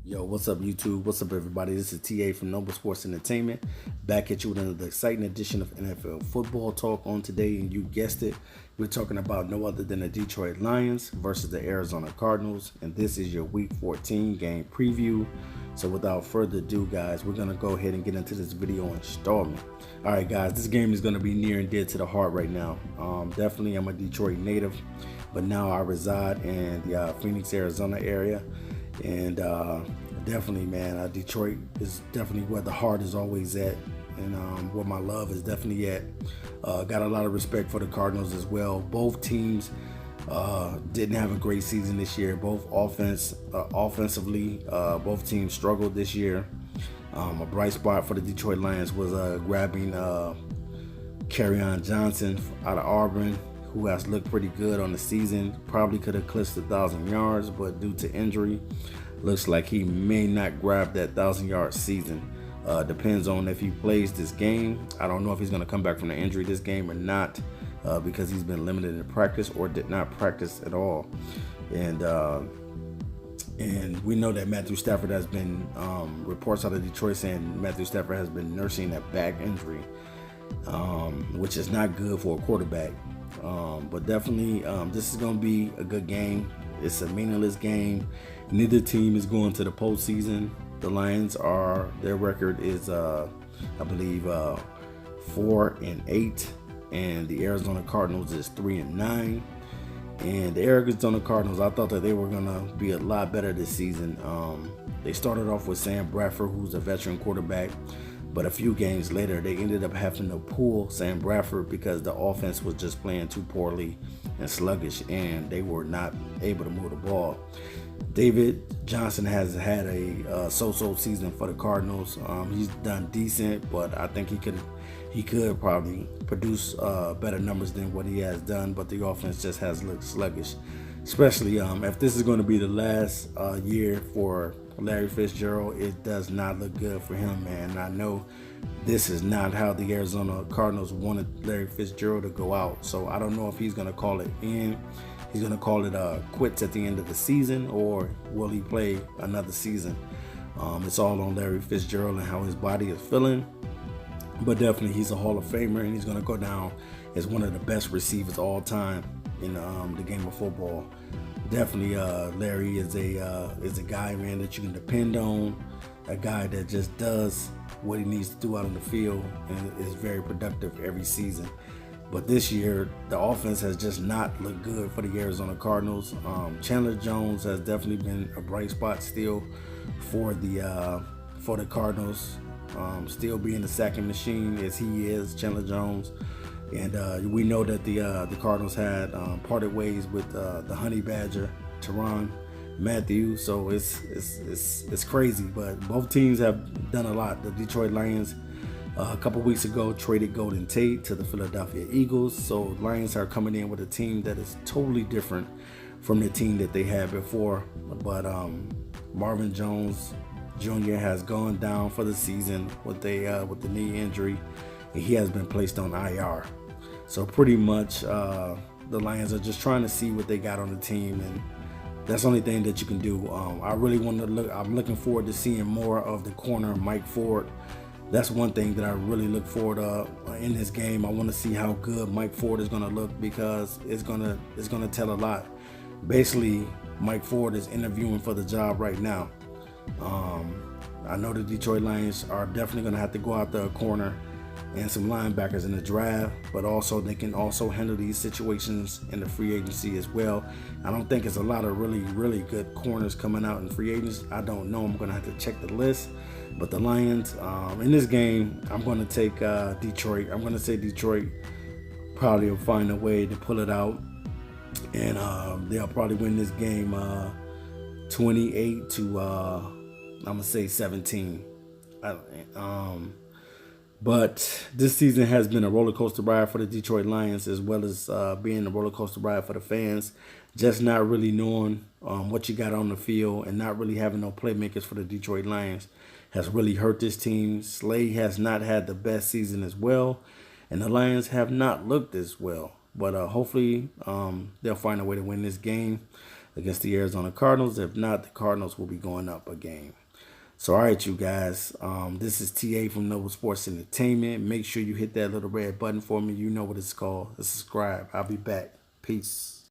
Yo, what's up, YouTube? What's up, everybody? This is TA from Noble Sports Entertainment. Back at you with another exciting edition of NFL football talk on today. And you guessed it, we're talking about no other than the Detroit Lions versus the Arizona Cardinals. And this is your Week 14 game preview. So without further ado, guys, we're going to go ahead and get into this video installment. All right, guys, this game is going to be near and dear to the heart right now. Definitely, I'm a Detroit native, but now I reside in the Phoenix, Arizona area. And definitely, man, Detroit is definitely where the heart is always at, and where my love is definitely at. Got a lot of respect for the Cardinals as well. Both teams didn't have a great season this year. Both offensively, both teams struggled this year. A bright spot for the Detroit Lions was grabbing Kerryon Johnson out of Auburn, who has looked pretty good on the season. Probably could have clipped 1,000 yards, but due to injury, looks like he may not grab that 1,000-yard season. Depends on if he plays this game. I don't know if he's going to come back from the injury this game or not, because he's been limited in practice or did not practice at all. And we know that Matthew Stafford has been, reports out of Detroit saying Matthew Stafford has been nursing a back injury, which is not good for a quarterback. But definitely, this is going to be a good game. It's a meaningless game. Neither team is going to the postseason. The Lions their record is, I believe, 4-8, and the Arizona Cardinals is 3-9. And the Arizona Cardinals, I thought that they were going to be a lot better this season. They started off with Sam Bradford, who's a veteran quarterback. But a few games later, they ended up having to pull Sam Bradford because the offense was just playing too poorly and sluggish, and they were not able to move the ball. David Johnson has had a so-so season for the Cardinals. He's done decent, but I think he could probably produce better numbers than what he has done. But the offense just has looked sluggish, especially if this is going to be the last year for Larry Fitzgerald. It does not look good for him, man. I know this is not how the Arizona Cardinals wanted Larry Fitzgerald to go out. So I don't know if he's going to call it in. He's going to call it quits at the end of the season, or will he play another season? It's all on Larry Fitzgerald and how his body is feeling. But definitely, he's a Hall of Famer, and he's going to go down as one of the best receivers all time in the game of football. Definitely, Larry is a guy, man, that you can depend on. A guy that just does what he needs to do out on the field and is very productive every season. But this year, the offense has just not looked good for the Arizona Cardinals. Chandler Jones has definitely been a bright spot still for the Cardinals. Still being the sacking machine as he is, Chandler Jones. And we know that the Cardinals had parted ways with the Honey Badger, Tyrann Mathieu. So it's crazy. But both teams have done a lot. The Detroit Lions a couple weeks ago traded Golden Tate to the Philadelphia Eagles. So Lions are coming in with a team that is totally different from the team that they had before. But Marvin Jones Jr. has gone down for the season with the knee injury. He has been placed on IR. So pretty much the Lions are just trying to see what they got on the team, and that's the only thing that you can do. I'm looking forward to seeing more of the corner Mike Ford. That's one thing that I really look forward to in this game. I want to see how good Mike Ford is going to look, because it's going to tell a lot. Basically, Mike Ford is interviewing for the job right now. I know the Detroit Lions are definitely going to have to go out the corner and some linebackers in the draft, but also they can also handle these situations in the free agency as well. I don't think it's a lot of really good corners coming out in free agents. I don't know. I'm going to have to check the list. But the Lions, in this game, I'm going to take Detroit. I'm going to say Detroit probably will find a way to pull it out, and they'll probably win this game 28 to I'm going to say 17. But this season has been a roller coaster ride for the Detroit Lions, as well as being a roller coaster ride for the fans. Just not really knowing what you got on the field, and not really having no playmakers for the Detroit Lions has really hurt this team. Slay has not had the best season as well, and the Lions have not looked as well. But hopefully they'll find a way to win this game. against the Arizona Cardinals. If not, the Cardinals will be going up a game. So, all right, you guys, this is TA from Noble Sports Entertainment. Make sure you hit that little red button for me. You know what it's called. Subscribe. I'll be back. Peace.